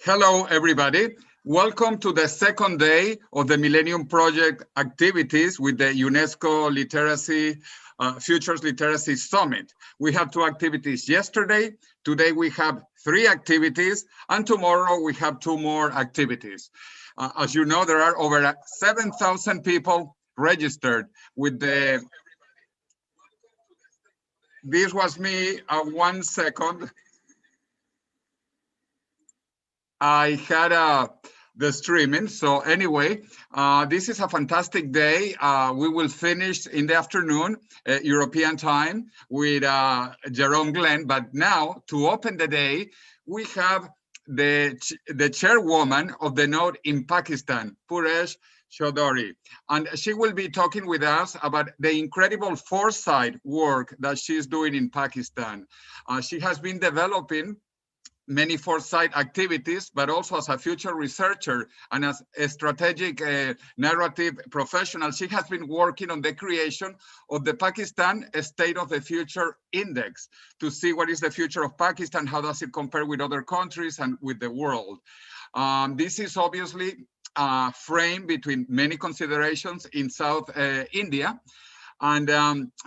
Hello, everybody. Welcome to the second day of the Millennium Project activities with the UNESCO Futures Literacy Summit. We had two activities yesterday. Today we have three activities, and tomorrow we have two more activities. As you know, there are over 7,000 people registered with the... This was me, 1 second. I had the streaming. So anyway, this is a fantastic day. We will finish in the afternoon, European time, with Jerome Glenn. But now, to open the day, we have the chairwoman of the node in Pakistan, Puruesh Chaudhary. And she will be talking with us about the incredible foresight work that she's doing in Pakistan. She has been developing many foresight activities, but also as a future researcher and as a strategic narrative professional, she has been working on the creation of the Pakistan State of the Future Index to see what is the future of Pakistan, how does it compare with other countries and with the world. This is obviously a frame between many considerations in South India. And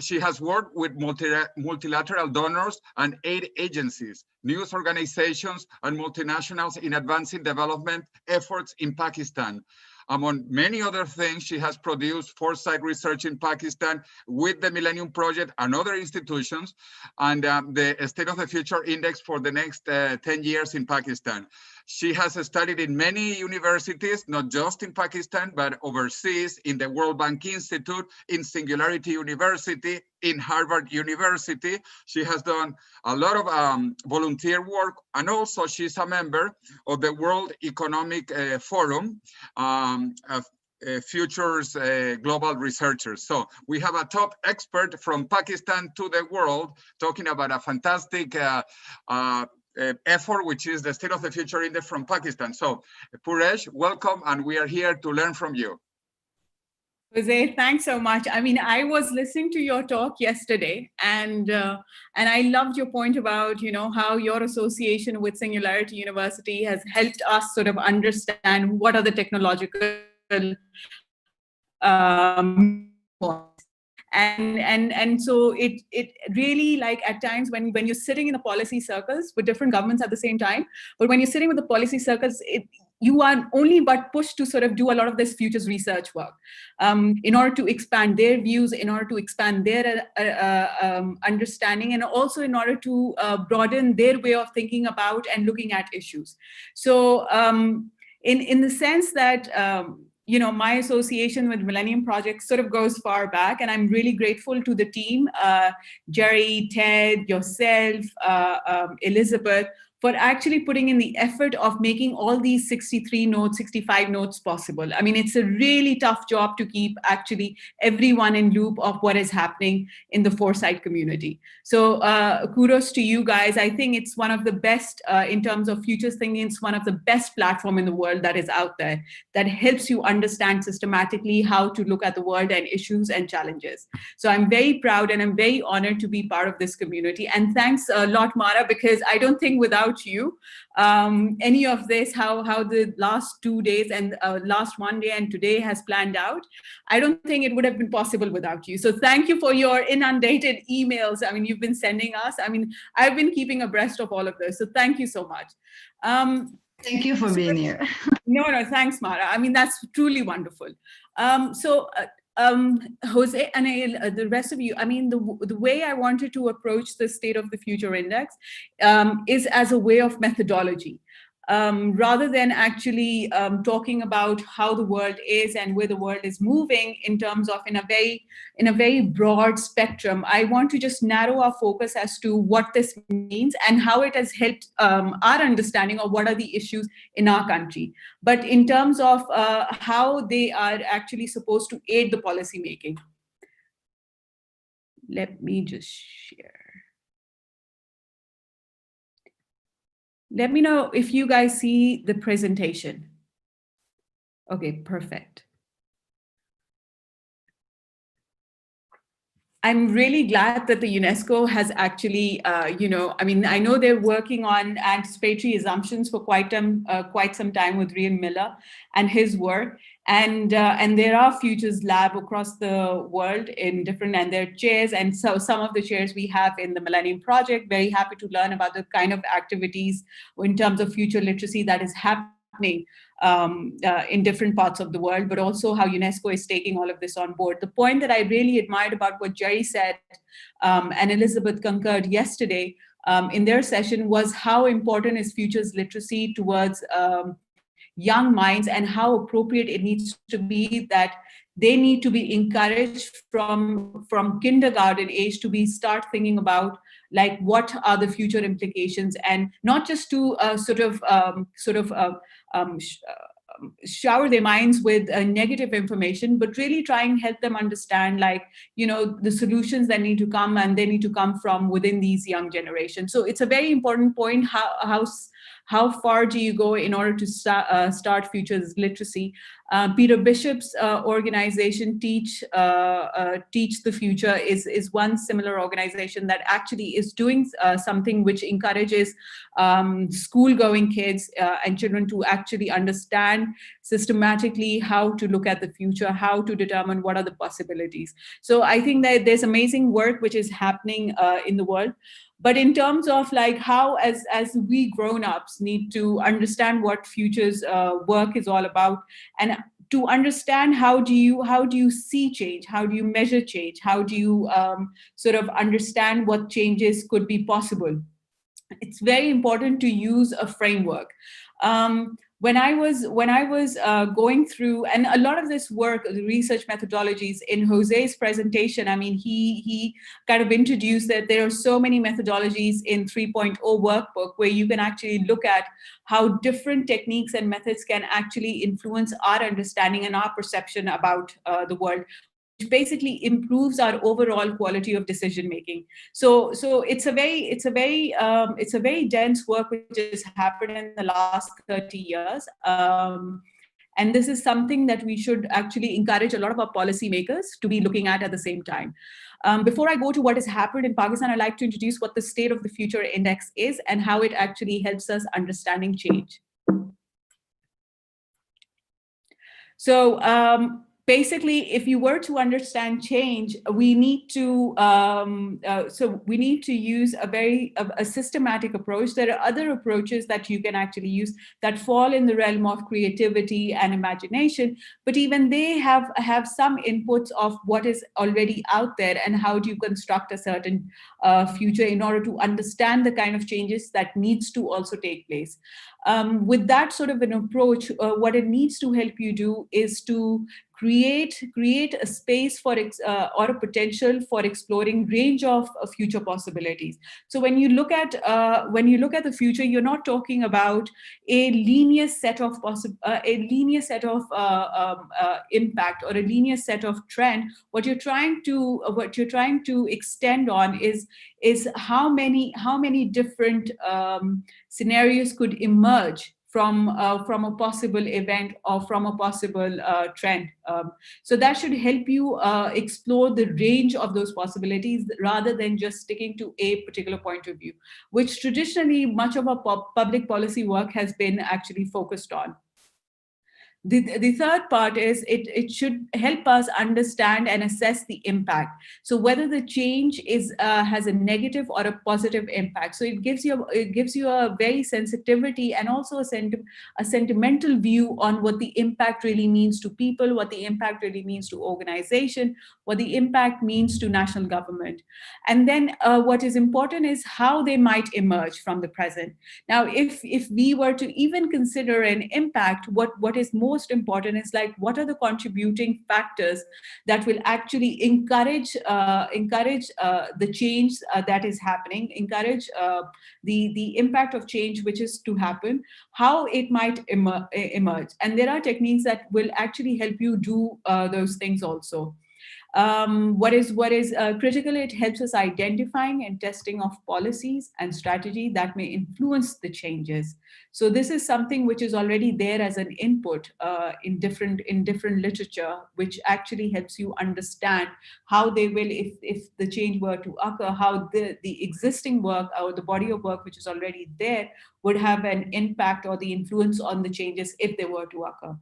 she has worked with multilateral donors and aid agencies, news organizations, and multinationals in advancing development efforts in Pakistan. Among many other things, she has produced foresight research in Pakistan with the Millennium Project and other institutions, and the State of the Future Index for the next 10 years in Pakistan. She has studied in many universities, not just in Pakistan, but overseas, in the World Bank Institute, in Singularity University, in Harvard University. She has done a lot of volunteer work, and also she's a member of the World Economic Forum, Futures Global Researchers. So we have a top expert from Pakistan to the world talking about a fantastic effort, which is the State of the Future Index from Pakistan. So Puruesh, welcome, and we are here to learn from you. Jose, thanks so much. I mean, I was listening to your talk yesterday, and I loved your point about, how your association with Singularity University has helped us sort of understand what are the technological and so it really, like, at times when you're sitting in the policy circles with different governments at the same time, but when you're sitting with the policy circles, you are only but pushed to sort of do a lot of this futures research work in order to expand their views, in order to expand their understanding, and also in order to broaden their way of thinking about and looking at issues. So in the sense that my association with Millennium Project sort of goes far back, and I'm really grateful to the team, Jerry, Ted, yourself, Elizabeth, for actually putting in the effort of making all these 63 notes, 65 notes possible. I mean, it's a really tough job to keep actually everyone in loop of what is happening in the foresight community. So kudos to you guys. I think it's one of the best in terms of futures thinking. It's one of the best platform in the world that is out there that helps you understand systematically how to look at the world and issues and challenges. So I'm very proud and I'm very honored to be part of this community. And thanks a lot, Mara, because I don't think without you, any of this, how the last 2 days and last 1 day and today has planned out, I don't think it would have been possible without you. So thank you for your inundated emails. I mean, you've been sending us. I mean, I've been keeping abreast of all of this. So thank you so much. Thank you for being here. No, thanks, Mara. I mean, that's truly wonderful. Jose and the rest of you, I mean, the way I wanted to approach the State of the Future Index is as a way of methodology. Rather than actually talking about how the world is and where the world is moving in terms of in a very broad spectrum, I want to just narrow our focus as to what this means and how it has helped our understanding of what are the issues in our country. But in terms of how they are actually supposed to aid the policy making. Let me just share. Let me know if you guys see the presentation. Okay, perfect. I'm really glad that the UNESCO has actually, I mean, I know they're working on anticipatory assumptions for quite some time with Rian Miller and his work, and there are futures lab across the world in different, and there are chairs, and so some of the chairs we have in the Millennium Project. Very happy to learn about the kind of activities in terms of future literacy that is happening in different parts of the world, but also how UNESCO is taking all of this on board. The point that I really admired about what Jerry said, and Elizabeth concurred yesterday in their session, was how important is futures literacy towards young minds, and how appropriate it needs to be that they need to be encouraged from kindergarten age to be start thinking about like what are the future implications, and not just to shower their minds with negative information, but really try and help them understand, like, the solutions that need to come, and they need to come from within these young generations. So it's a very important point. How far do you go in order to start futures literacy? Peter Bishop's organization, Teach the Future, is one similar organization that actually is doing something which encourages school-going kids and children to actually understand systematically how to look at the future, how to determine what are the possibilities. So I think that there's amazing work which is happening in the world. But in terms of like how, as we grown-ups need to understand what futures work is all about, and to understand how do you see change, how do you measure change, how do you sort of understand what changes could be possible, it's very important to use a framework. When I was going through, and a lot of this work, the research methodologies in Jose's presentation, I mean, he kind of introduced that there are so many methodologies in 3.0 workbook where you can actually look at how different techniques and methods can actually influence our understanding and our perception about the world, which basically improves our overall quality of decision making. So it's a very dense work which has happened in the last 30 years. And this is something that we should actually encourage a lot of our policymakers to be looking at the same time. Before I go to what has happened in Pakistan, I'd like to introduce what the State of the Future Index is and how it actually helps us understanding change. So basically, if you were to understand change, we need to use a systematic approach. There are other approaches that you can actually use that fall in the realm of creativity and imagination, but even they have some inputs of what is already out there and how do you construct a certain future in order to understand the kind of changes that needs to also take place. With that sort of an approach, what it needs to help you do is to create a space for or a potential for exploring range of future possibilities. So when you look at the future, you're not talking about a linear set of impact or a linear set of trend. What you're trying to extend on is how many different scenarios could emerge from a possible event or from a possible trend. So that should help you explore the range of those possibilities rather than just sticking to a particular point of view, which traditionally much of our public policy work has been actually focused on. The third part is it should help us understand and assess the impact. So whether the change has a negative or a positive impact. So it gives you a very sensitivity and also a sentimental view on what the impact really means to people, what the impact really means to organization, what the impact means to national government. And then what is important is how they might emerge from the present. Now, if we were to even consider an impact, what is most important is like what are the contributing factors that will actually encourage the change that is happening, encourage the impact of change which is to happen, how it might emerge. And there are techniques that will actually help you do those things also. What is critical? It helps us identifying and testing of policies and strategy that may influence the changes. So this is something which is already there as an input in different literature, which actually helps you understand how they will, if the change were to occur, how the existing work or the body of work which is already there would have an impact or the influence on the changes if they were to occur.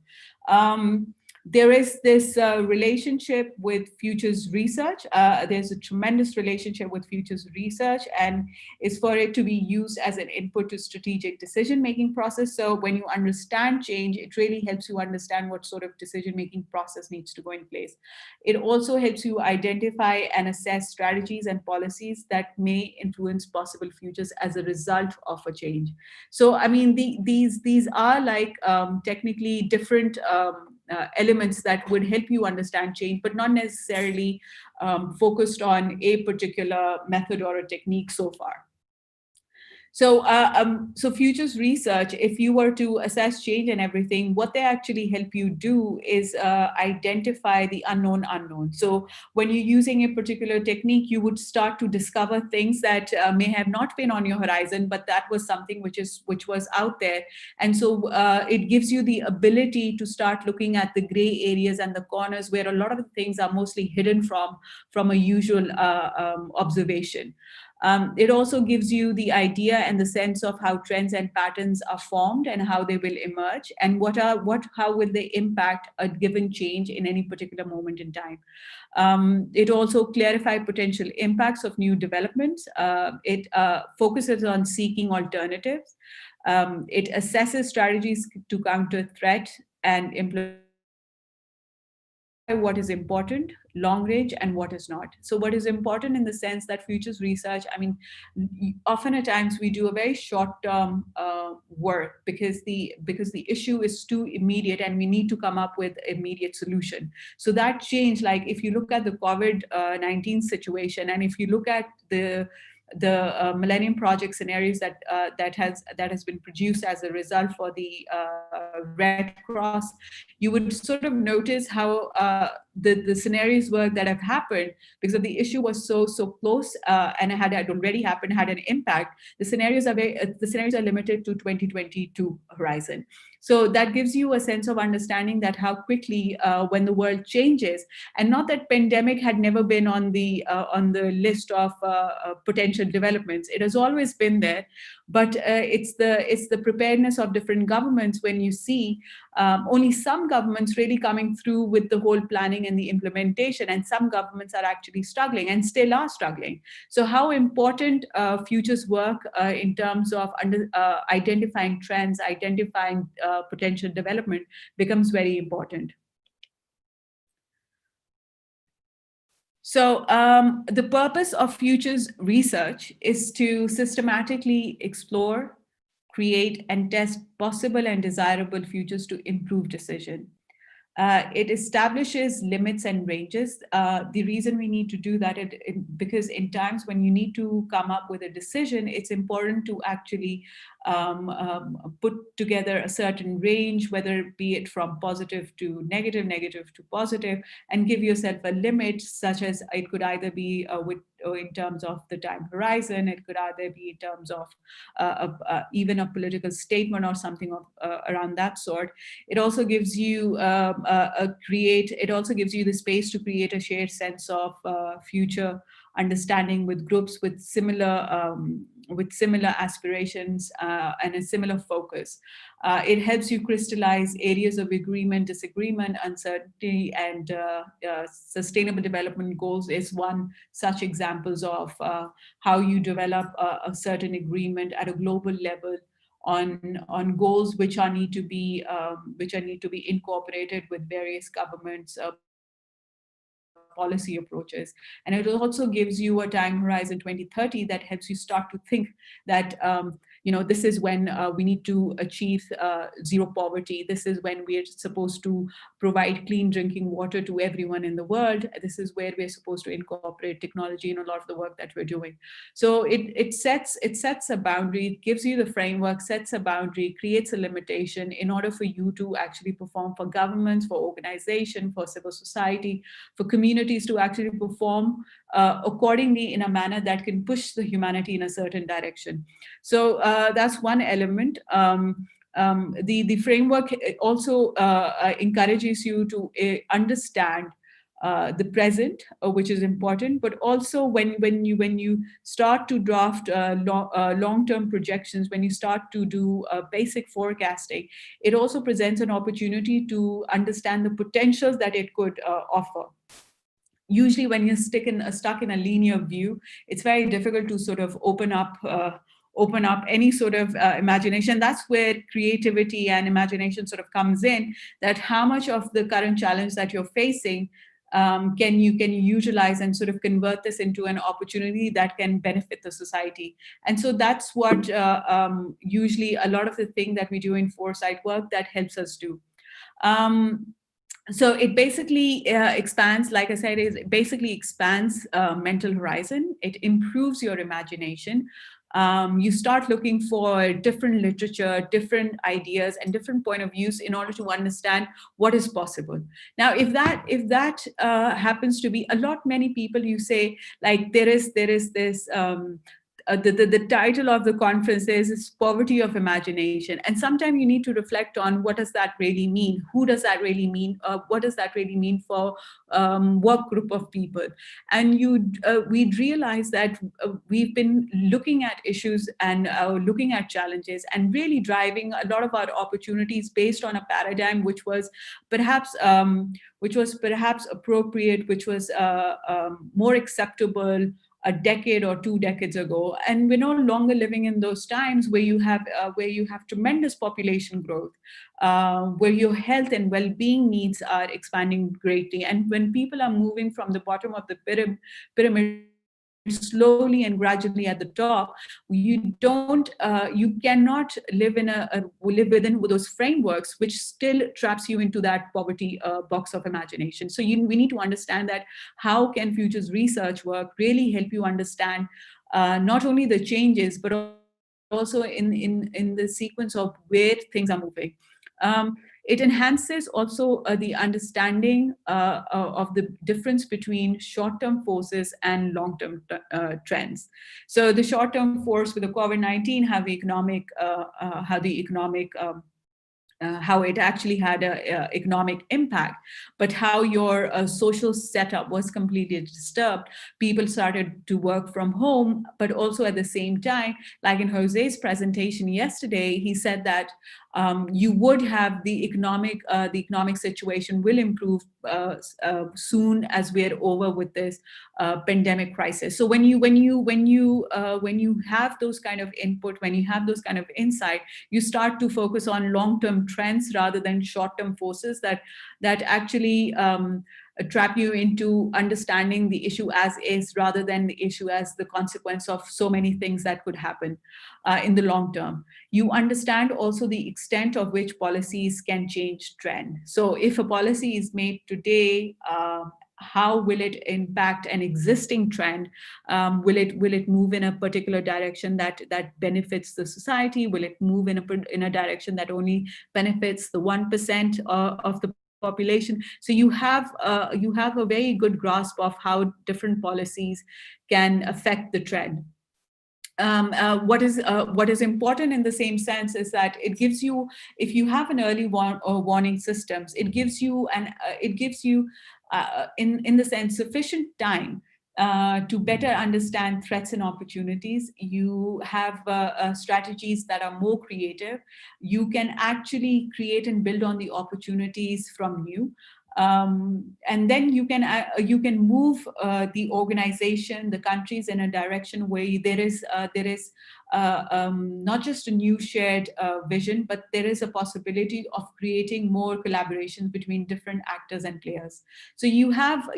There is this relationship with futures research. There's a tremendous relationship with futures research, and it's for it to be used as an input to strategic decision-making process. So when you understand change, it really helps you understand what sort of decision-making process needs to go in place. It also helps you identify and assess strategies and policies that may influence possible futures as a result of a change. So, I mean, these are like technically different elements that would help you understand change, but not necessarily focused on a particular method or a technique so far. So, so futures research, if you were to assess change and everything, what they actually help you do is identify the unknown unknown. So when you're using a particular technique, you would start to discover things that may have not been on your horizon, but that was something which was out there. And so it gives you the ability to start looking at the gray areas and the corners where a lot of the things are mostly hidden from a usual observation. It also gives you the idea and the sense of how trends and patterns are formed and how they will emerge, and how will they impact a given change in any particular moment in time. It also clarifies potential impacts of new developments. It focuses on seeking alternatives. It assesses strategies to counter threat and implement what is important, long range, and what is not. So what is important in the sense that futures research, I mean, often at times we do a very short-term work because the issue is too immediate and we need to come up with immediate solution. So that change, like if you look at the COVID-19 situation, and if you look at the Millennium Project scenarios that has been produced as a result for the Red Cross, you would sort of notice how the scenarios work that have happened because of the issue was so close and had already happened, had an impact. The scenarios are limited to 2022 horizon. So that gives you a sense of understanding that how quickly when the world changes, and not that pandemic had never been on the list of potential developments. It has always been there, but it's the preparedness of different governments when you see only some governments really coming through with the whole planning and the implementation, and some governments are actually struggling and still are struggling. So how important futures work in terms of identifying trends, identifying potential development becomes very important. So the purpose of futures research is to systematically explore, create, and test possible and desirable futures to improve decision. It establishes limits and ranges. The reason we need to do that is because in times when you need to come up with a decision, it's important to actually put together a certain range, whether it be it from positive to negative, negative to positive, and give yourself a limit, such as it could either be in terms of the time horizon, it could either be in terms of even a political statement or something around that sort. It also gives you it also gives you the space to create a shared sense of future understanding with groups with similar aspirations and a similar focus. It helps you crystallize areas of agreement, disagreement, uncertainty, and sustainable development goals is one such examples of how you develop a certain agreement at a global level on goals which need to be incorporated with various governments, policy approaches. And it also gives you a time horizon 2030 that helps you start to think that This is when we need to achieve zero poverty. This is when we are supposed to provide clean drinking water to everyone in the world. This is where we're supposed to incorporate technology in a lot of the work that we're doing. So it sets a boundary, gives you the framework, sets a boundary, creates a limitation in order for you to actually perform, for governments, for organization, for civil society, for communities to actually perform accordingly in a manner that can push the humanity in a certain direction. So that's one element. The framework also encourages you to understand the present, which is important, but also when you start to draft long-term projections, when you start to do basic forecasting, it also presents an opportunity to understand the potentials that it could offer. Usually when you're stuck in a linear view, it's very difficult to sort of open up any sort of imagination. That's where creativity and imagination sort of comes in, that how much of the current challenge that you're facing can you utilize and sort of convert this into an opportunity that can benefit the society. And so that's what usually a lot of the thing that we do in foresight work that helps us do. So it basically expands, like I said, it basically expands mental horizon. It improves your imagination. You start looking for different literature, different ideas, and different point of views in order to understand what is possible. Now, if that happens to be many people, you say, like, there is this. The title of the conference is Poverty of Imagination. And sometimes you need to reflect on what does that really mean? Who does that really mean? What does that really mean for what group of people? And we'd realize that we've been looking at issues and looking at challenges and really driving a lot of our opportunities based on a paradigm which was perhaps appropriate, which was more acceptable a decade or 2 decades ago. And we're no longer living in those times where you have tremendous population growth, where your health and well-being needs are expanding greatly. And when people are moving from the bottom of the pyramid slowly and gradually at the top, you cannot live within those frameworks, which still traps you into that poverty box of imagination. So we need to understand that how can futures research work really help you understand not only the changes, but also in the sequence of where things are moving. It enhances also the understanding of the difference between short-term forces and long-term trends. So the short-term force with the COVID-19, how it actually had an economic impact, but how your social setup was completely disturbed. People started to work from home, but also at the same time, like in Jose's presentation yesterday, he said that you would have the economic situation will improve soon as we're over with this pandemic crisis. So when you have those kind of input, when you have those kind of insight, you start to focus on long-term trends rather than short-term forces that actually trap you into understanding the issue as is, rather than the issue as the consequence of so many things that could happen in the long term. You understand also the extent of which policies can change trend. So if a policy is made today, how will it impact an existing trend? Will it move in a particular direction that benefits the society? Will it move in a direction that only benefits the 1% of the population? So you have a very good grasp of how different policies can affect the trend. What is important in the same sense is that it gives you, if you have an early warning systems, it gives you in the sense sufficient time to better understand threats and opportunities. You have strategies that are more creative. You can actually create and build on the opportunities from you. And then you can move the organization, the countries in a direction where there is not just a new shared vision, but there is a possibility of creating more collaboration between different actors and players. So you have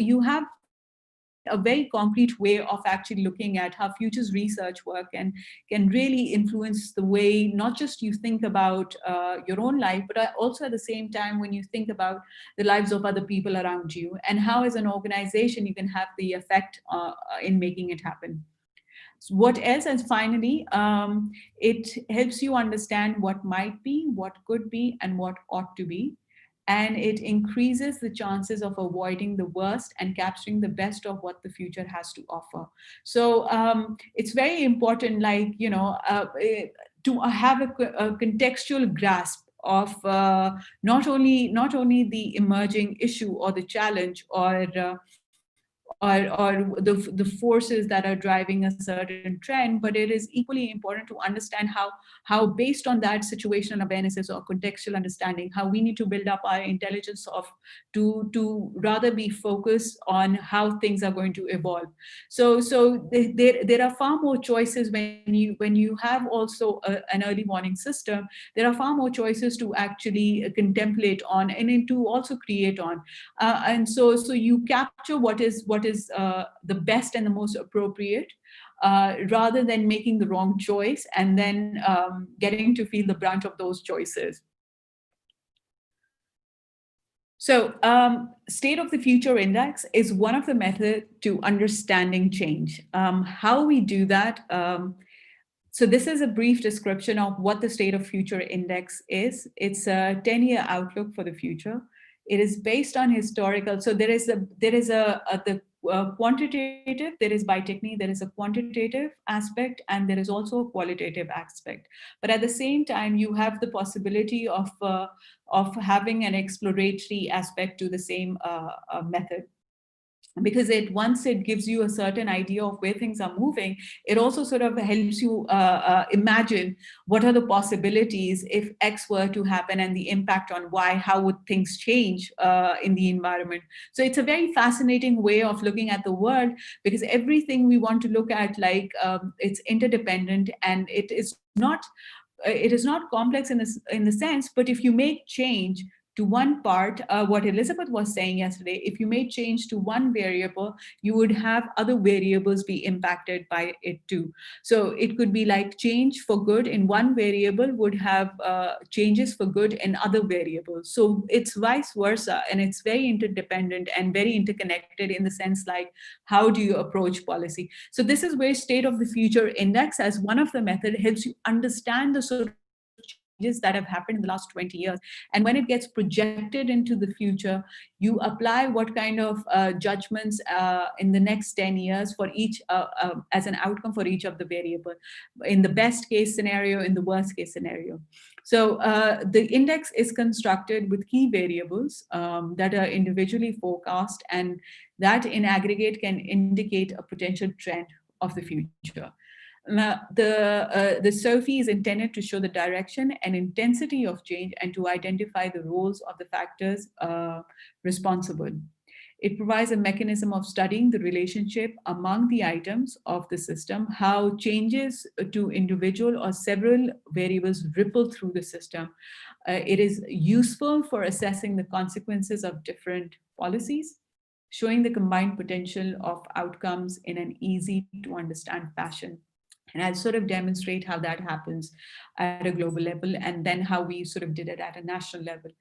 a very concrete way of actually looking at how futures research work and can really influence the way not just you think about your own life, but also at the same time when you think about the lives of other people around you, and how as an organization you can have the effect in making it happen. So what else? And finally, it helps you understand what might be, what could be, and what ought to be. And it increases the chances of avoiding the worst and capturing the best of what the future has to offer. So it's very important, like, to have a contextual grasp of not only the emerging issue or the challenge or the forces that are driving a certain trend, but it is equally important to understand how based on that situational awarenesses or contextual understanding, how we need to build up our intelligence of to rather be focused on how things are going to evolve. So there are far more choices when you have also an early warning system. There are far more choices to actually contemplate on and to also create on, and so you capture what is the best and the most appropriate, rather than making the wrong choice and then getting to feel the brunt of those choices. So State of the Future Index is one of the methods to understanding change. How we do that, so this is a brief description of what the State of Future Index is. It's a 10-year outlook for the future. It is based on historical. So there is the quantitative, there is by technique, there is a quantitative aspect, and there is also a qualitative aspect. But at the same time, you have the possibility of having an exploratory aspect to the same method, because once it gives you a certain idea of where things are moving, it also sort of helps you imagine what are the possibilities if X were to happen and the impact on Y, how would things change in the environment. So it's a very fascinating way of looking at the world, because everything we want to look at, like it's interdependent, and it is not complex in the sense, but if you make change to one part, what Elizabeth was saying yesterday, if you made change to one variable, you would have other variables be impacted by it too. So it could be like change for good in one variable would have changes for good in other variables. So it's vice versa, and it's very interdependent and very interconnected in the sense like, how do you approach policy? So this is where State of the Future Index as one of the method helps you understand the sort of changes that have happened in the last 20 years. And when it gets projected into the future, you apply what kind of judgments in the next 10 years for each, as an outcome for each of the variable, in the best case scenario, in the worst case scenario. So the index is constructed with key variables that are individually forecast, and that in aggregate can indicate a potential trend of the future. The SOFI is intended to show the direction and intensity of change and to identify the roles of the factors responsible. It provides a mechanism of studying the relationship among the items of the system, how changes to individual or several variables ripple through the system. It is useful for assessing the consequences of different policies, showing the combined potential of outcomes in an easy to understand fashion. And I'll sort of demonstrate how that happens at a global level, and then how we sort of did it at a national level.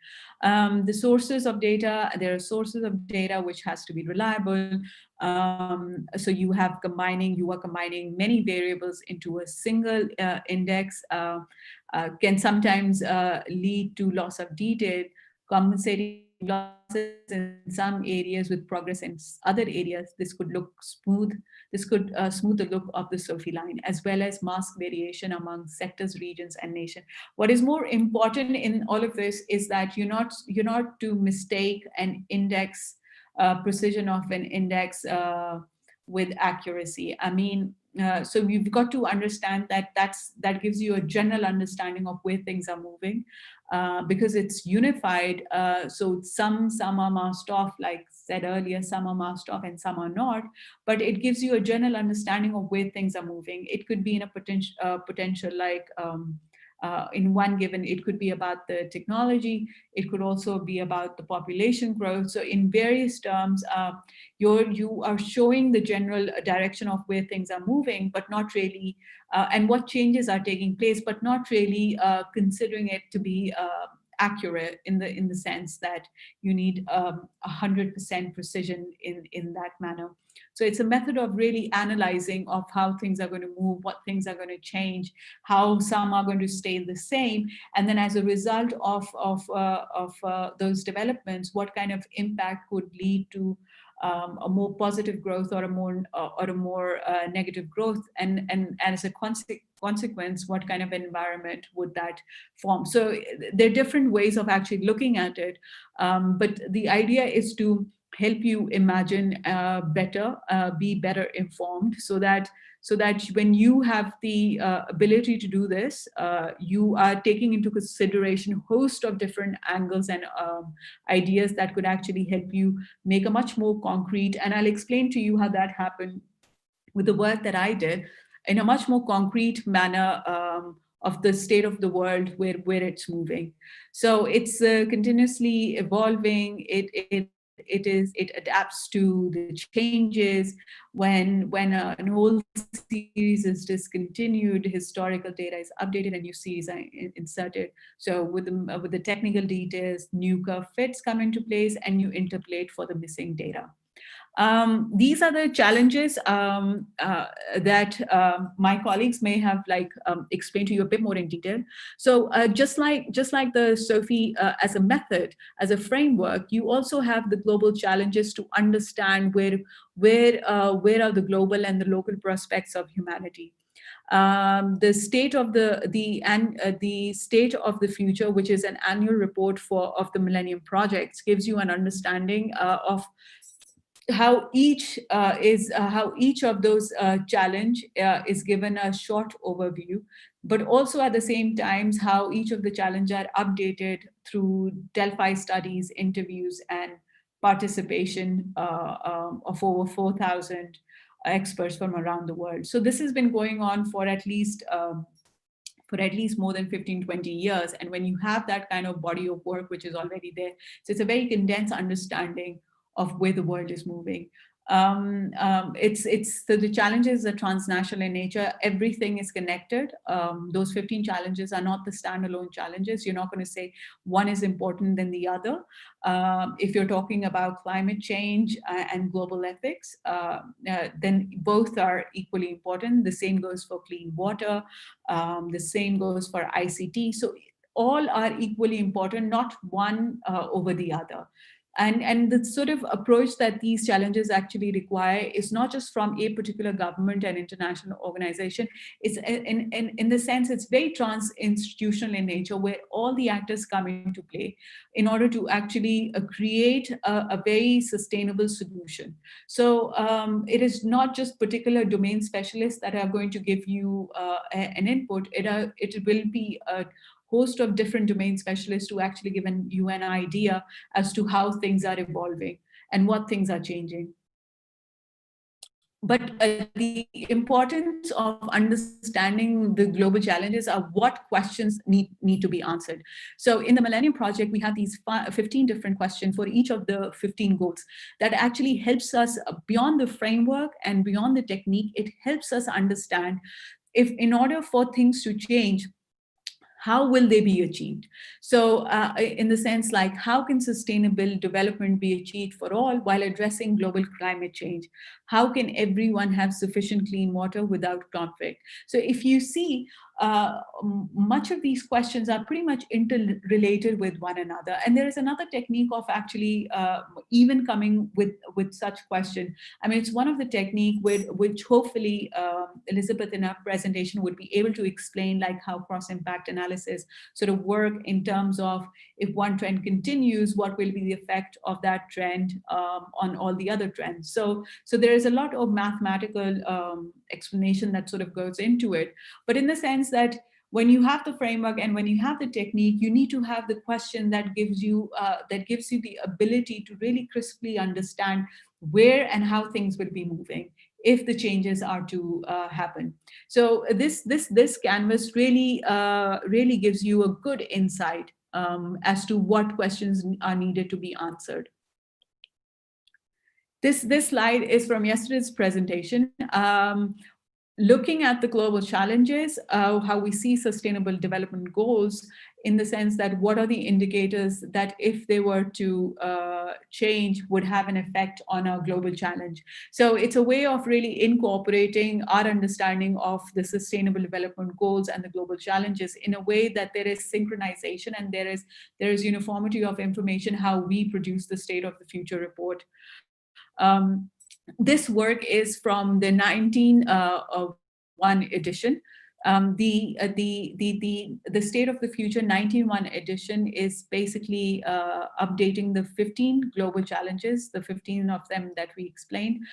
The sources of data, there are sources of data which has to be reliable. So you are combining many variables into a single index, can sometimes lead to loss of detail, compensating losses in some areas with progress in other areas. This could look smooth. This could smooth the look of the SOFI line, as well as mask variation among sectors, regions, and nation. What is more important in all of this is that you're not to mistake an index, precision of an index with accuracy. I mean, so you've got to understand that that gives you a general understanding of where things are moving, because it's unified. So some are masked off, like said earlier, some are masked off and some are not, but it gives you a general understanding of where things are moving. It could be in a potential like in one given, it could be about the technology, it could also be about the population growth. So in various terms, you are showing the general direction of where things are moving, but not really, and what changes are taking place, but not really considering it to be accurate in the sense that you need 100% precision in that manner. So it's a method of really analyzing of how things are going to move, what things are going to change, how some are going to stay the same, and then as a result of those developments, what kind of impact could lead to a more positive growth or a more negative growth, and as a consequence, what kind of environment would that form? So there are different ways of actually looking at it, but the idea is to help you imagine better, be better informed, so that when you have the ability to do this, you are taking into consideration a host of different angles and ideas that could actually help you make a much more concrete, and I'll explain to you how that happened with the work that I did, in a much more concrete manner, of the state of the world, where it's moving. So it's continuously evolving. It adapts to the changes. When an whole series is discontinued, historical data is updated and new series are inserted. So with the technical details, new curve fits come into place, and you interpolate for the missing data. These are the challenges that my colleagues may have explained to you a bit more in detail. So just like the SOFI as a method, as a framework, you also have the global challenges to understand where are the global and the local prospects of humanity. The state of the state of the future, which is an annual report of the Millennium Projects, gives you an understanding of how each of those challenge is given a short overview, but also at the same time how each of the challenges are updated through Delphi studies, interviews, and participation of over 4,000 experts from around the world. So this has been going on for at least more than 15, 20 years. And when you have that kind of body of work, which is already there, so it's a very condensed understanding of where the world is moving. The challenges are transnational in nature. Everything is connected. Those 15 challenges are not the standalone challenges. You're not going to say one is important than the other. If you're talking about climate change and global ethics, then both are equally important. The same goes for clean water. The same goes for ICT. So all are equally important, not one over the other. And the sort of approach that these challenges actually require is not just from a particular government and international organization. It's in the sense it's very trans-institutional in nature, where all the actors come into play in order to actually create a very sustainable solution. So it is not just particular domain specialists that are going to give you an input. It will be a host of different domain specialists who actually give you an idea as to how things are evolving and what things are changing. But the importance of understanding the global challenges are what questions need to be answered. So in the Millennium Project, we have these 15 different questions for each of the 15 goals that actually helps us beyond the framework and beyond the technique. It helps us understand if in order for things to change, how will they be achieved? So in the sense like, how can sustainable development be achieved for all while addressing global climate change? How can everyone have sufficient clean water without conflict? So if you see, much of these questions are pretty much interrelated with one another. And there is another technique of actually even coming with such question. I mean, it's one of the technique which hopefully Elizabeth in her presentation would be able to explain, like how cross-impact analysis sort of work in terms of if one trend continues, what will be the effect of that trend on all the other trends. So there is a lot of mathematical explanation that sort of goes into it. But in the sense that when you have the framework and when you have the technique, you need to have the question that gives you the ability to really crisply understand where and how things will be moving. if the changes are to happen. So this canvas really really gives you a good insight as to what questions are needed to be answered. This slide is from yesterday's presentation. Looking at the global challenges, how we see sustainable development goals, in the sense that what are the indicators that if they were to change would have an effect on our global challenge. So it's a way of really incorporating our understanding of the sustainable development goals and the global challenges in a way that there is synchronization and there is uniformity of information, how we produce the State of the Future report. This work is from the 1901 edition. The State of the Future 1901 edition is basically updating the 15 global challenges, the 15 of them that we explained,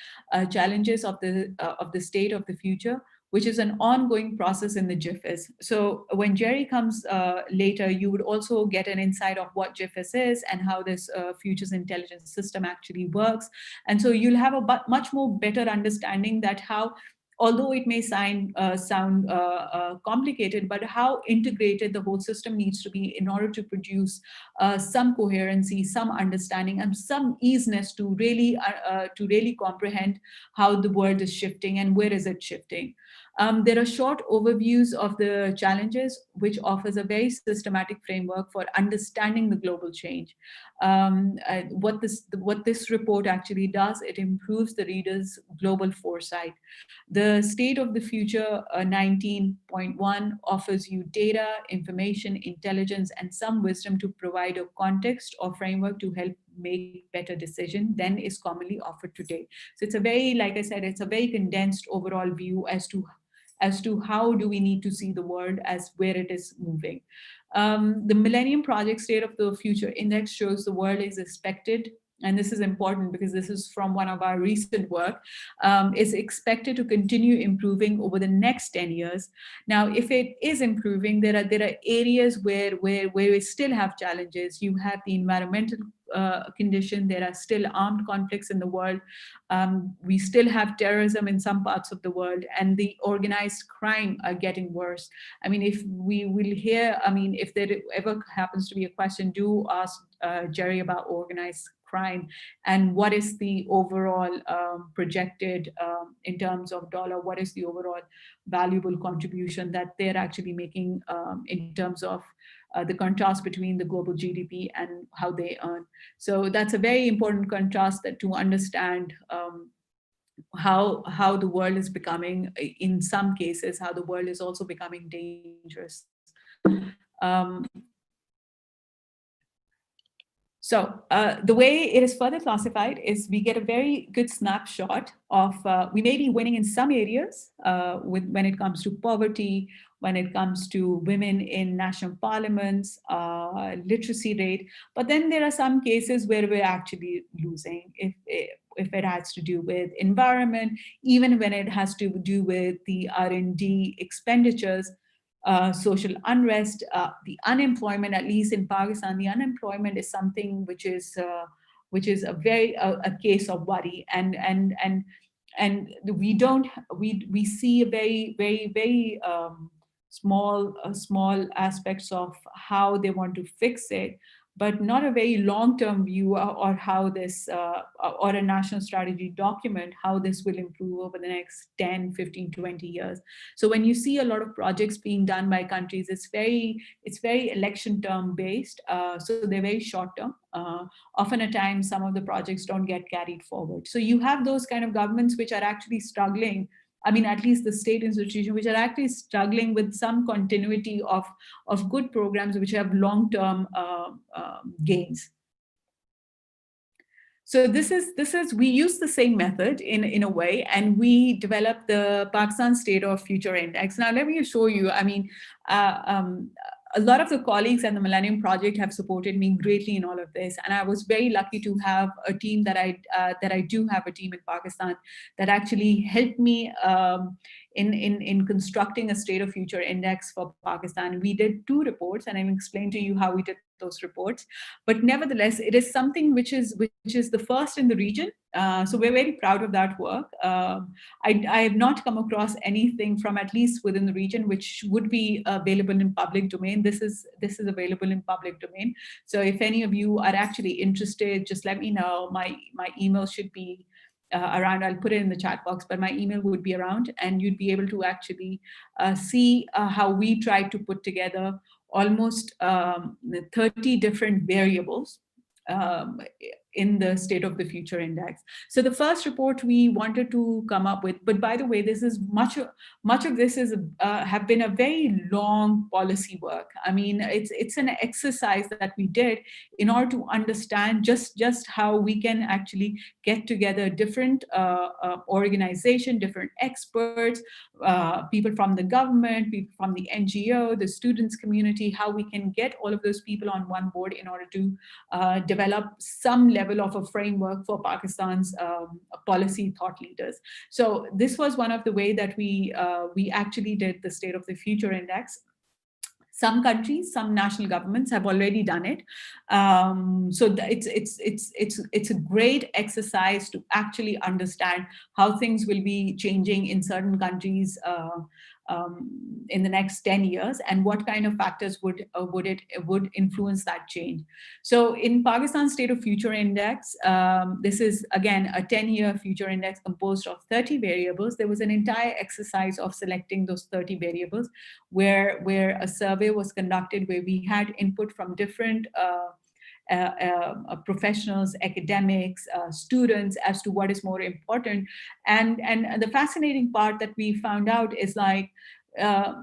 challenges of the State of the Future, which is an ongoing process in the GIFIS. So when Jerry comes later, you would also get an insight of what GIFIS is and how this futures intelligence system actually works. And so you'll have a much more better understanding that how, although it may sound complicated, but how integrated the whole system needs to be in order to produce some coherency, some understanding, and some easiness to really comprehend how the world is shifting and where is it shifting. There are short overviews of the challenges, which offers a very systematic framework for understanding the global change. What this report actually does, it improves the reader's global foresight. The State of the Future 19.1 offers you data, information, intelligence, and some wisdom to provide a context or framework to help make better decisions than is commonly offered today. So it's a very, like I said, it's a very condensed overall view as to how do we need to see the world as where it is moving. The Millennium Project State of the Future Index shows the world is expected, and this is important because this is from one of our recent work, is expected to continue improving over the next 10 years. Now, if it is improving, there are areas where we still have challenges. You have the environmental condition, there are still armed conflicts in the world, we still have terrorism in some parts of the world, and the organized crime are getting worse. I mean, if we will hear, I mean, if there ever happens to be a question, do ask Jerry about organized crime and what is the overall projected in terms of dollar, what is the overall valuable contribution that they're actually making in terms of the contrast between the global GDP and how they earn. So that's a very important contrast that to understand how the world is becoming, in some cases, how the world is also becoming dangerous. So the way it is further classified is we get a very good snapshot of, we may be winning in some areas when it comes to poverty, when it comes to women in national parliaments, literacy rate, but then there are some cases where we're actually losing if it has to do with environment, even when it has to do with the R&D expenditures. Social unrest, the unemployment, at least in Pakistan, the unemployment is something which is a very a case of worry, and we see a very small aspects of how they want to fix it, but not a very long-term view or how this, or a national strategy document, how this will improve over the next 10, 15, 20 years. So when you see a lot of projects being done by countries, it's very election term based. So they're very short term. Often at times, some of the projects don't get carried forward. So you have those kind of governments which are actually struggling, I mean, at least the state institutions, which are actually struggling with some continuity of good programs which have long-term gains. So this is we use the same method in a way, and we developed the Pakistan State of Future Index. Now let me show you. I mean, a lot of the colleagues at the Millennium Project have supported me greatly in all of this, and I was very lucky to have a team that I do have a team in Pakistan that actually helped me in constructing a state of future index for Pakistan. We did 2 reports, and I'll explain to you how we did those reports. But nevertheless, it is something which is the first in the region. So we're very proud of that work. I have not come across anything from, at least within the region, which would be available in public domain. This is available in public domain. So if any of you are actually interested, just let me know. My email should be around. I'll put it in the chat box, but my email would be around, and you'd be able to actually see how we try to put together almost 30 different variables in the State of the Future Index. So the first report we wanted to come up with, but by the way, this is much of this is have been a very long policy work. I mean, it's an exercise that we did in order to understand just how we can actually get together different organizations, different experts, people from the government, people from the NGO, the students community, how we can get all of those people on one board in order to develop some level of a framework for Pakistan's policy thought leaders. So this was one of the way that we actually did the State of the Future Index. Some countries, some national governments have already done it. So it's a great exercise to actually understand how things will be changing in certain countries in the next 10 years, and what kind of factors would influence that change. So in Pakistan State of Future Index, this is again a 10-year future index composed of 30 variables. There was an entire exercise of selecting those 30 variables, where a survey was conducted, where we had input from different professionals, academics, students, as to what is more important. And the fascinating part that we found out is like,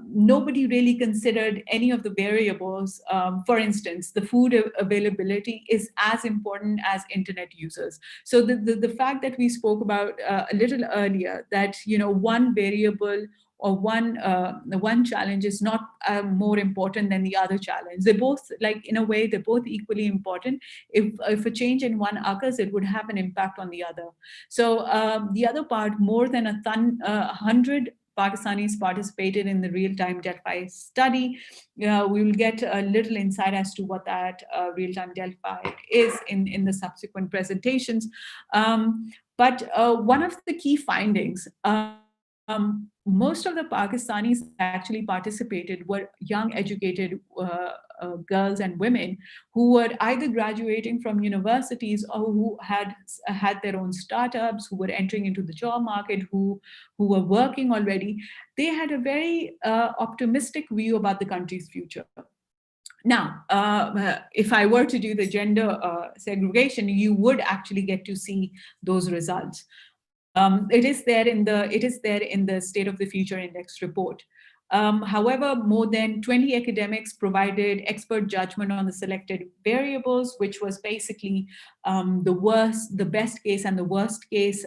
nobody really considered any of the variables. For instance, the food availability is as important as internet users. So the fact that we spoke about a little earlier, that one variable or one challenge is not more important than the other challenge. They both, like, in a way, they're both equally important. If a change in one occurs, it would have an impact on the other. So the other part, more than 100 Pakistanis participated in the real-time Delphi study. We will get a little insight as to what that real-time Delphi is in the subsequent presentations. But one of the key findings, most of the Pakistanis actually participated were young, educated girls and women who were either graduating from universities, or who had their own startups, who were entering into the job market, who were working already. They had a very optimistic view about the country's future. Now, if I were to do the gender segregation, you would actually get to see those results. It is there in the State of the Future Index report. However, more than 20 academics provided expert judgment on the selected variables, which was basically the best case and the worst case,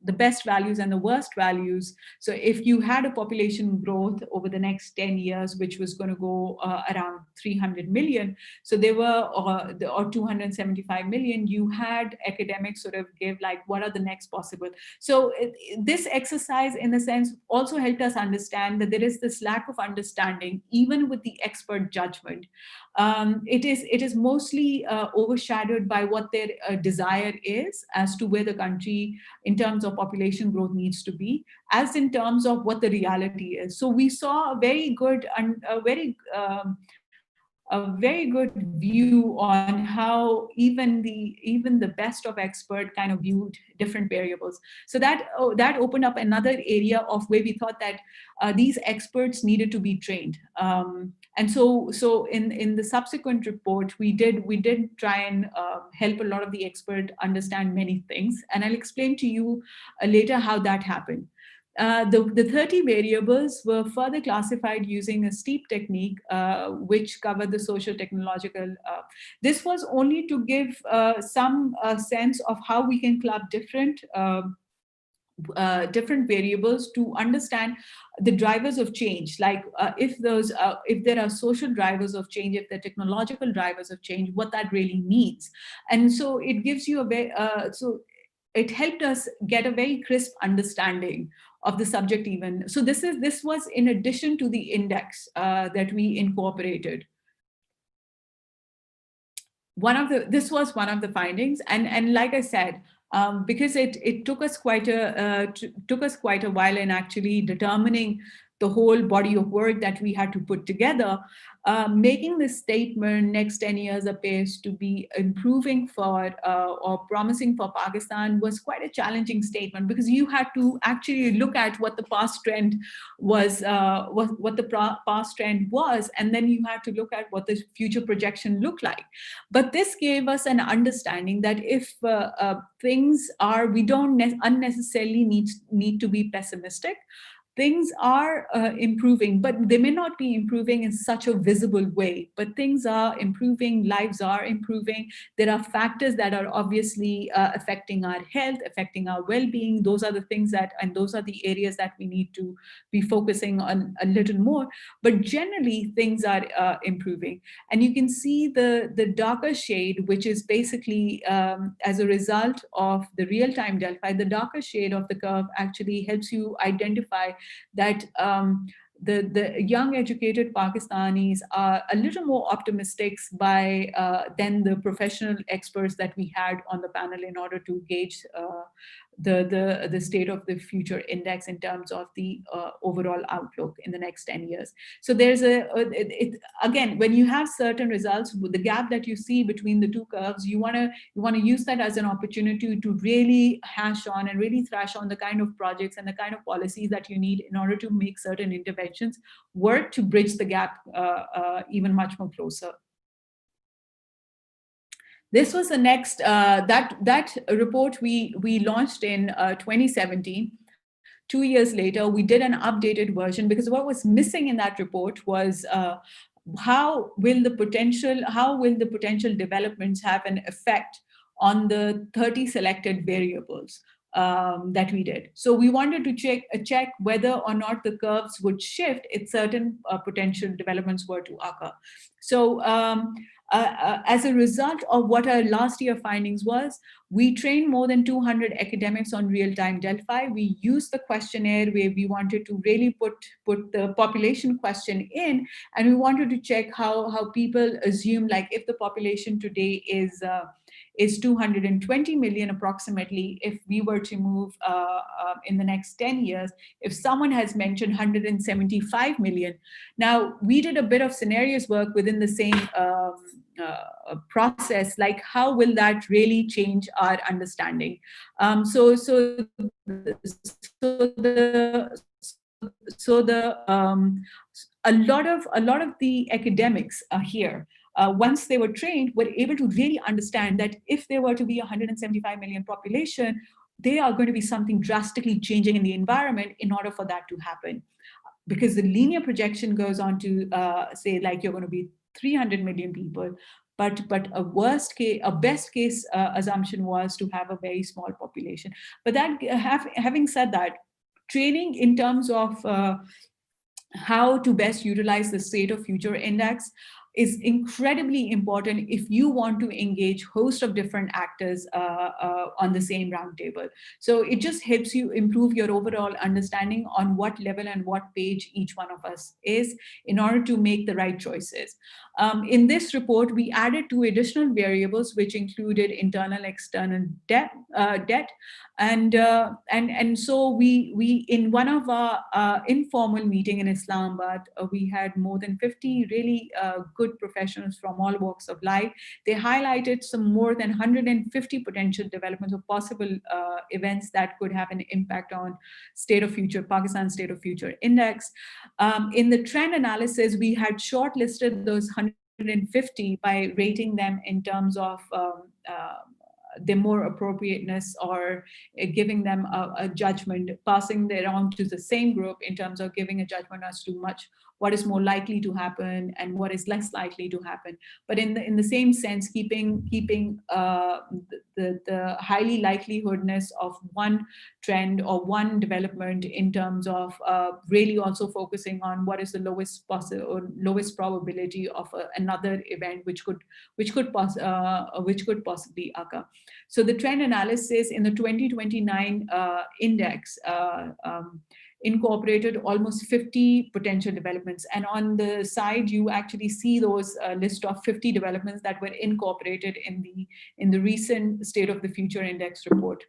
the best values and the worst values. So if you had a population growth over the next 10 years, which was going to go around 300 million, so they were, or 275 million, you had academics sort of give like, what are the next possible? So this exercise, in a sense, also helped us understand that there is this lack of understanding, even with the expert judgment. It is mostly overshadowed by what their desire is as to where the country, in terms of population growth, needs to be, as in terms of what the reality is. So we saw a very good and a very good view on how even the best of expert kind of viewed different variables. So that opened up another area of where we thought that these experts needed to be trained. And so in the subsequent report, we did try and help a lot of the expert understand many things, and I'll explain to you later how that happened. The 30 variables were further classified using a STEEP technique, which covered the social technological. This was only to give some sense of how we can club different variables to understand the drivers of change, like if there are social drivers of change, if there are technological drivers of change, what that really means. And so it gives you it helped us get a very crisp understanding of the subject even. So this was in addition to the index that we incorporated. This was one of the findings, and like I said, because it took us quite a while in actually determining the whole body of work that we had to put together. Making this statement, next 10 years appears to be improving for or promising for Pakistan, was quite a challenging statement, because you had to actually look at what the past trend was, past trend was, and then you had to look at what the future projection looked like. But this gave us an understanding that if things are, we don't unnecessarily need to be pessimistic. Things are improving, but they may not be improving in such a visible way, but things are improving, lives are improving. There are factors that are obviously affecting our health, affecting our well-being. Those are the things that, and those are the areas that we need to be focusing on a little more. But generally, things are improving. And you can see the darker shade, which is basically as a result of the real-time Delphi, the darker shade of the curve actually helps you identify that the young educated Pakistanis are a little more optimistic than the professional experts that we had on the panel in order to gauge the state of the future index in terms of the overall outlook in the next 10 years. So there's again, when you have certain results, the gap that you see between the two curves, you want to use that as an opportunity to really hash on and really thrash on the kind of projects and the kind of policies that you need in order to make certain interventions work to bridge the gap even much more closer. This was the next, that report we launched in 2017. 2 years later, we did an updated version, because what was missing in that report was how will the potential developments have an effect on the 30 selected variables that we did. So we wanted to check whether or not the curves would shift if certain potential developments were to occur. So as a result of what our last year findings was, we trained more than 200 academics on real-time Delphi. We used the questionnaire where we wanted to really put the population question in, and we wanted to check how people assume, like, if the population today is 220 million approximately, if we were to move in the next 10 years, if someone has mentioned 175 million. Now, we did a bit of scenarios work within the same process, like how will that really change our understanding? A lot of the academics here, once they were trained, were able to really understand that if there were to be 175 million population, they are going to be something drastically changing in the environment in order for that to happen. Because the linear projection goes on to say, like, you're going to be 300 million people, but a best case assumption was to have a very small population. But that, having said that, training in terms of how to best utilize the state of future index is incredibly important if you want to engage host of different actors on the same roundtable. So it just helps you improve your overall understanding on what level and what page each one of us is in order to make the right choices. In this report, we added 2 additional variables, which included internal, external debt, and so we in one of our informal meeting in Islamabad, we had more than 50 really good professionals from all walks of life. They highlighted some more than 150 potential developments of possible events that could have an impact on Pakistan State of Future Index. In the trend analysis, we had shortlisted those 150 by rating them in terms of the more appropriateness, or giving them a judgment, passing it on to the same group in terms of giving a judgment as to what is more likely to happen and what is less likely to happen. But in the same sense, keeping the highly likelihoodness of one trend or one development in terms of really also focusing on what is the lowest possible or lowest probability of another event which could possibly occur. So the trend analysis in the 2029 index incorporated almost 50 potential developments. And on the side, you actually see those list of 50 developments that were incorporated in the recent State of the Future Index report.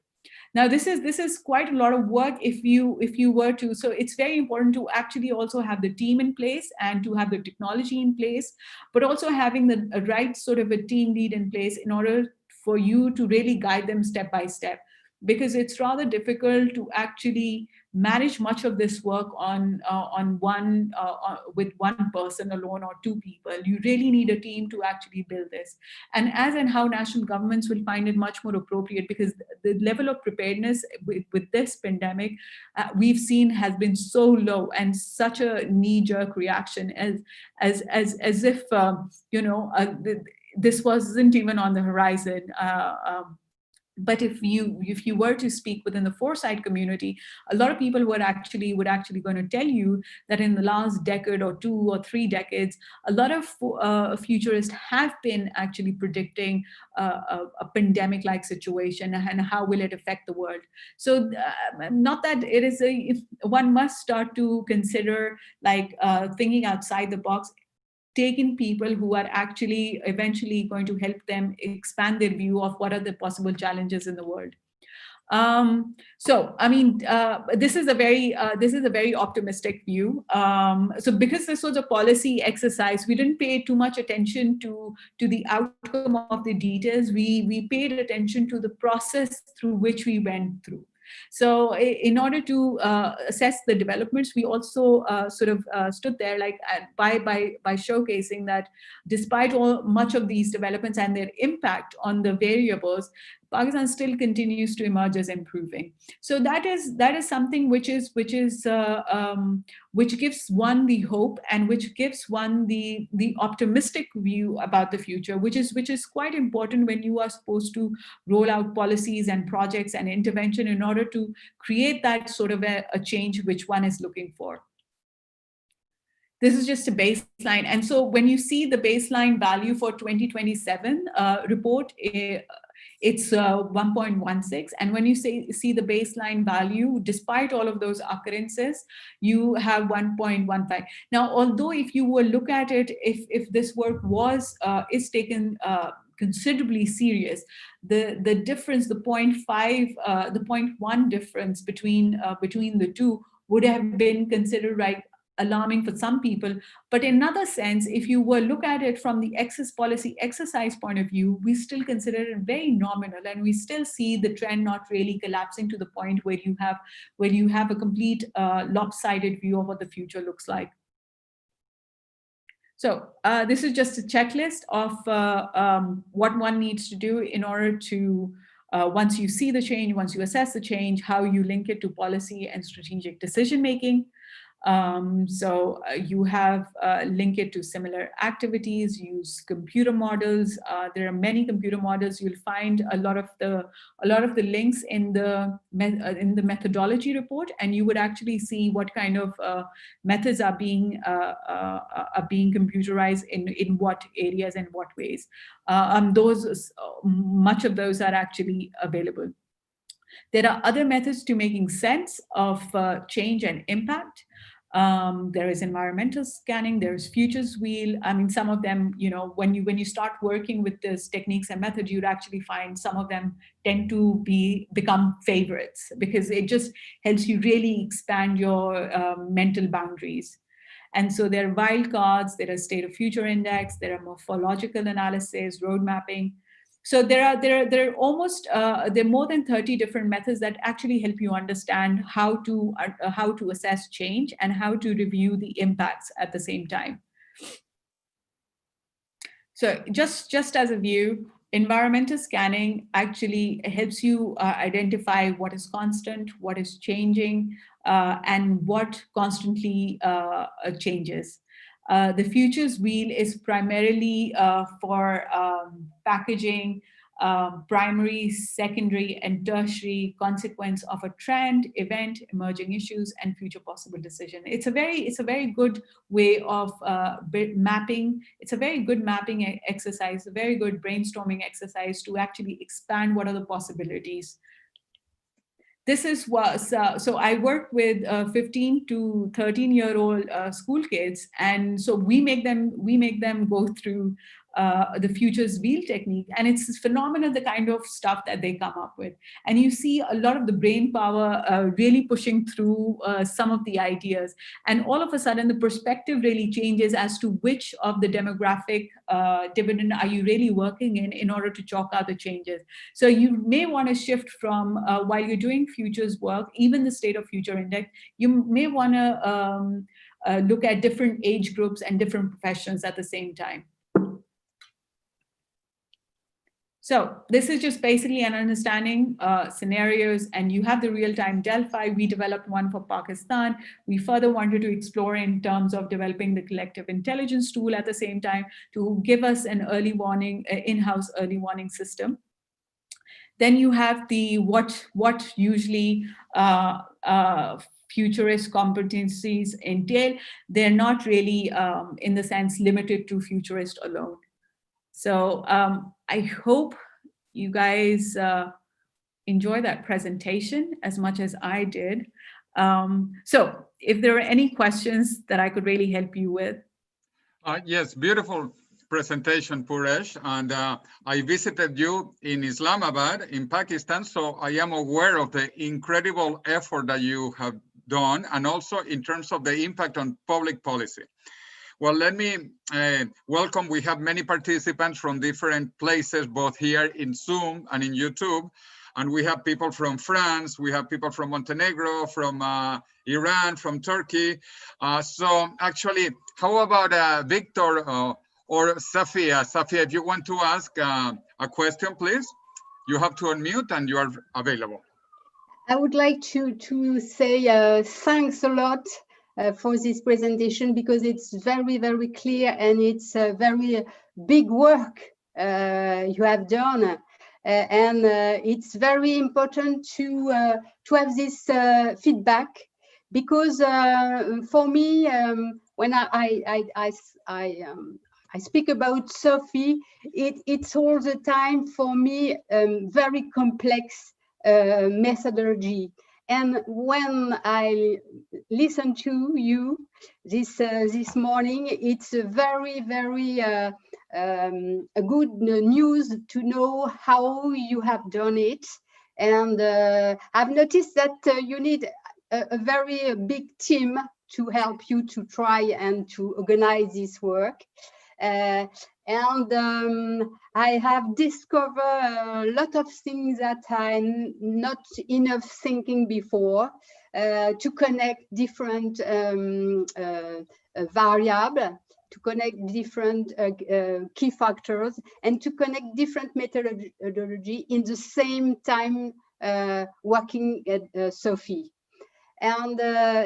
Now, this is quite a lot of work if you were to, so it's very important to actually also have the team in place and to have the technology in place, but also having the right sort of a team lead in place in order for you to really guide them step by step, because it's rather difficult to actually manage much of this work with one person alone or two people. You really need a team to actually build this. And as and how national governments will find it much more appropriate, because the level of preparedness with this pandemic we've seen has been so low, and such a knee-jerk reaction as if this wasn't even on the horizon. But if you were to speak within the foresight community, a lot of people would actually going to tell you that in the last decade or 2 or 3 decades, a lot of futurists have been actually predicting a pandemic-like situation and how will it affect the world. So not that it is one must start to consider like thinking outside the box, taking people who are actually eventually going to help them expand their view of what are the possible challenges in the world. So, I mean, this is a very optimistic view. So because this was a policy exercise, we didn't pay too much attention to the outcome of the details. We paid attention to the process through which we went through. So in order to assess the developments, we also stood there like by showcasing that despite much of these developments and their impact on the variables, Pakistan still continues to emerge as improving. So that is something which gives one the hope and which gives one the optimistic view about the future, which is quite important when you are supposed to roll out policies and projects and intervention in order to create that sort of a change which one is looking for. This is just a baseline. And so when you see the baseline value for 2027 report, it's 1.16. And when you see the baseline value, despite all of those occurrences, you have 1.15. Now, although if you will look at it, if this work is taken considerably serious, the difference, the 0.5, the 0.1 difference between the two would have been considered alarming for some people. But in another sense, if you were look at it from the policy exercise point of view, we still consider it very nominal, and we still see the trend not really collapsing to the point where you have a complete lopsided view of what the future looks like. So this is just a checklist of what one needs to do in order to, once you see the change, once you assess the change, how you link it to policy and strategic decision making. You have link it to similar activities, use computer models. There are many computer models. You'll find a lot of the links in the methodology report, and you would actually see what kind of methods are being computerized in what areas and what ways. Much of those are actually available. There are other methods to making sense of change and impact. There is environmental scanning, there's futures wheel. I mean, some of them, when you start working with these techniques and methods, you'd actually find some of them tend to become favorites, because it just helps you really expand your mental boundaries. And so there are wildcards, there are state of future index, there are morphological analysis, road mapping. So there are more than 30 different methods that actually help you understand how to assess change and how to review the impacts at the same time. So just as a view, environmental scanning actually helps you identify what is constant, what is changing, and what constantly changes. The Futures Wheel is primarily for packaging primary, secondary, and tertiary consequence of a trend, event, emerging issues, and future possible decision. It's a very good way of mapping. It's a very good mapping exercise, a very good brainstorming exercise to actually expand what are the possibilities. This is what, so I work with 15 to 13-year-old school kids, and so we make them go through the Futures Wheel technique, and it's phenomenal the kind of stuff that they come up with. And you see a lot of the brain power really pushing through some of the ideas, and all of a sudden the perspective really changes as to which of the demographic dividend are you really working in order to chalk out the changes. So you may want to shift from while you're doing futures work, even the State of Future Index, you may want to look at different age groups and different professions at the same time. So this is just basically an understanding scenarios, and you have the real-time Delphi. We developed one for Pakistan. We further wanted to explore in terms of developing the collective intelligence tool at the same time to give us an early warning, in-house early warning system. Then you have the what usually futurist competencies entail. They're not really, in the sense, limited to futurist alone. So I hope you guys enjoy that presentation as much as I did. So if there are any questions that I could really help you with. Yes, beautiful presentation, Puruesh. And I visited you in Islamabad, in Pakistan, so I am aware of the incredible effort that you have done, and also in terms of the impact on public policy. Well, let me welcome, we have many participants from different places, both here in Zoom and in YouTube. And we have people from France, we have people from Montenegro, from Iran, from Turkey. So actually, how about Victor or Safia? Safia, if you want to ask a question, please. You have to unmute and you are available. I would like to say thanks a lot for this presentation, because it's very, very clear, and it's a very big work you have done. And it's very important to have this feedback, because for me, when I speak about Sophie, it's all the time for me very complex methodology. And when I listen to you this morning, it's a very, very a good news to know how you have done it. And I've noticed that you need a very big team to help you to try and to organize this work. And I have discovered a lot of things that I'm not enough thinking before, to connect different variables, to connect different key factors, and to connect different methodology in the same time working at Sophie. And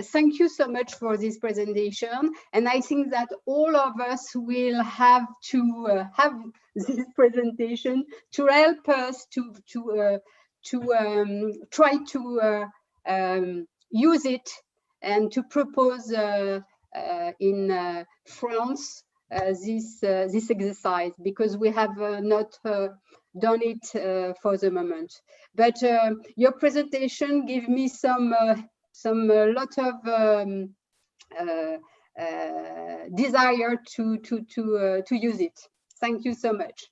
thank you so much for this presentation. And I think that all of us will have to have this presentation to help us to try to use it and to propose in France this exercise, because we have not done it for the moment. But your presentation gave me some lot of desire to use it. Thank you so much.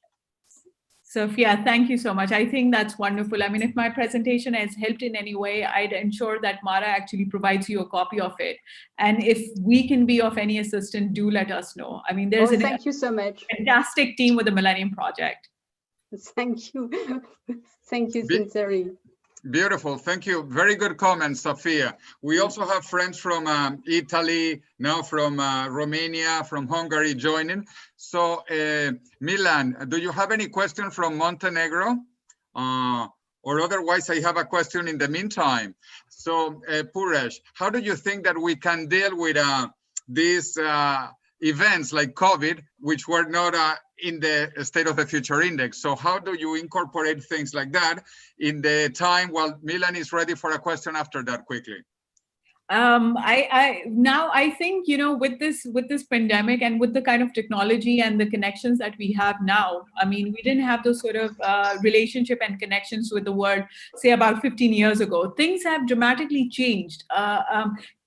Sophia, thank you so much. I think that's wonderful. I mean, if my presentation has helped in any way, I'd ensure that Mara actually provides you a copy of it. And if we can be of any assistance, do let us know. I mean, there's thank you so much. Fantastic team with the Millennium Project. Thank you. Thank you sincerely. Beautiful. Thank you. Very good comments, Sophia. We also have friends from Italy, now from Romania, from Hungary joining. So, Milan, do you have any question from Montenegro? Or otherwise, I have a question in the meantime. So, Puruesh, how do you think that we can deal with this events like COVID, which were not in the State of the Future Index. So how do you incorporate things like that in the time while Milan is ready for a question after that quickly? I think, you know, with this pandemic and with the kind of technology and the connections that we have now, I mean, we didn't have those sort of relationship and connections with the world, say about 15 years ago. Things have dramatically changed.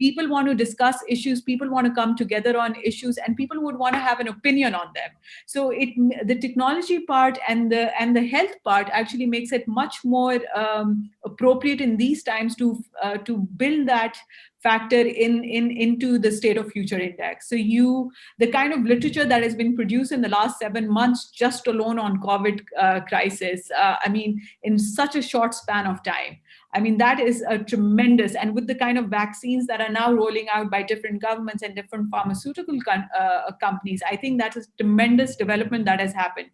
People want to discuss issues, people want to come together on issues, and people would want to have an opinion on them. So the technology part and the health part actually makes it much more appropriate in these times to build that factor into the State of Future Index. So the kind of literature that has been produced in the last 7 months just alone on COVID crisis, I mean, in such a short span of time, I mean, that is a tremendous, and with the kind of vaccines that are now rolling out by different governments and different pharmaceutical companies, I think that is a tremendous development that has happened.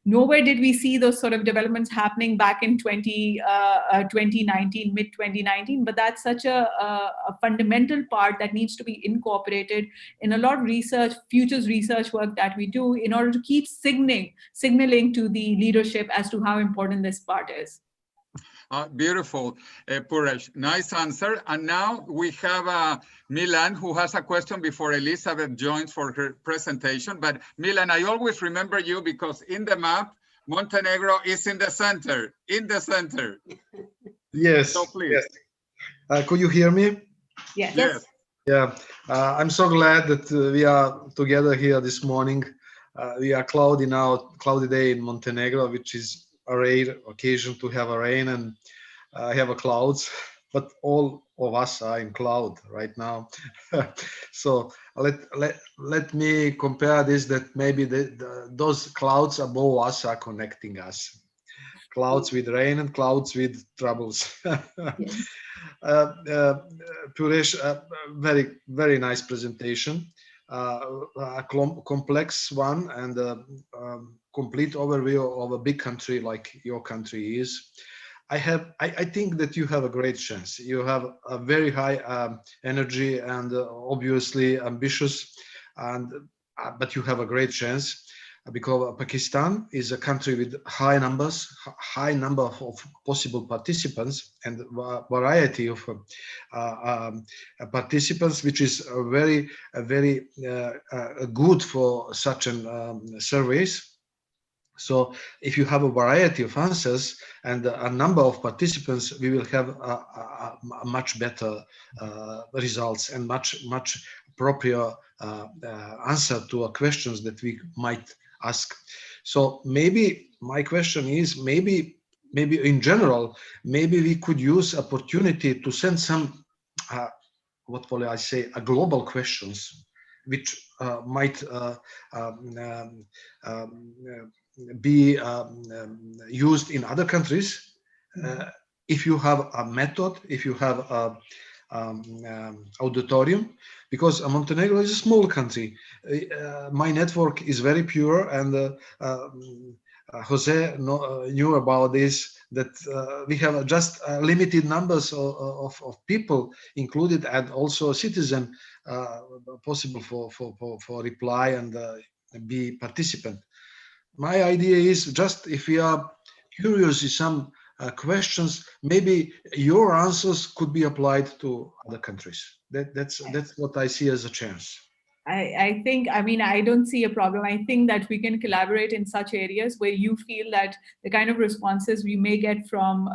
Nowhere did we see those sort of developments happening back in 2019, mid-2019, but that's such a fundamental part that needs to be incorporated in a lot of research, futures research work that we do in order to keep signaling to the leadership as to how important this part is. Beautiful, Puruesh. Nice answer. And now we have Milan, who has a question before Elizabeth joins for her presentation. But Milan, I always remember you because in the map, Montenegro is in the center, Yes. So please. Yes. Could you hear me? Yes. Yes. Yeah. I'm so glad that we are together here this morning. We are cloudy day in Montenegro, which is a rare occasion to have a rain and have a clouds, but all of us are in cloud right now. So let me compare this, that maybe those clouds above us are connecting us. Clouds with rain and clouds with troubles. Yes. Puruesh, very, very nice presentation. A complex one and complete overview of a big country like your country is. I think that you have a great chance. You have a very high energy and obviously ambitious, but you have a great chance because Pakistan is a country with high number of possible participants and a variety of participants, which is very good for such surveys. So if you have a variety of answers and a number of participants, we will have a much better results and much appropriate answer to our questions that we might ask. So maybe my question is, maybe in general, maybe we could use opportunity to send some, what will I say, global questions, which might be used in other countries. If you have a method, if you have a auditorium, because Montenegro is a small country. My network is very pure, and Jose knew about this, that we have just limited numbers of people included, and also citizen possible for reply and be participant. My idea is just if we are curious in some questions, maybe your answers could be applied to other countries. That's what I see as a chance. I think, I mean, I don't see a problem. I think that we can collaborate in such areas where you feel that the kind of responses we may get from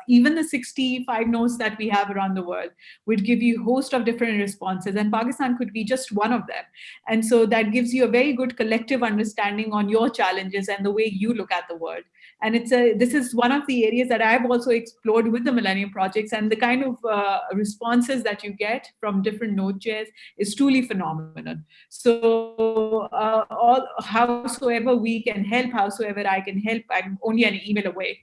even the 65 nodes that we have around the world would give you a host of different responses, and Pakistan could be just one of them. And so that gives you a very good collective understanding on your challenges and the way you look at the world. And this is one of the areas that I've also explored with the Millennium projects, and the kind of responses that you get from different node chairs is truly phenomenal. So howsoever we can help, howsoever I can help, I'm only an email away.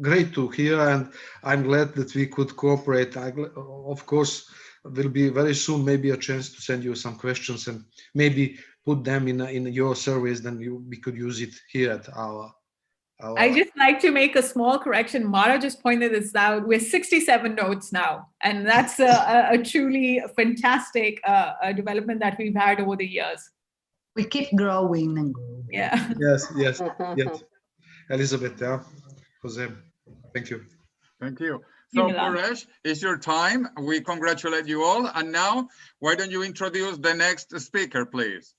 Great to hear, and I'm glad that we could cooperate. Of course, there'll be very soon maybe a chance to send you some questions and maybe put them in your surveys, then we could use it here at our I just like to make a small correction. Mara just pointed this out. We're 67 nodes now, and that's a truly fantastic development that we've had over the years. We keep growing and growing. Yeah. Yes, yes, yes. Elizabeth, yeah. Jose, thank you. Thank you. So Puruesh, it's your time. We congratulate you all. And now, why don't you introduce the next speaker, please?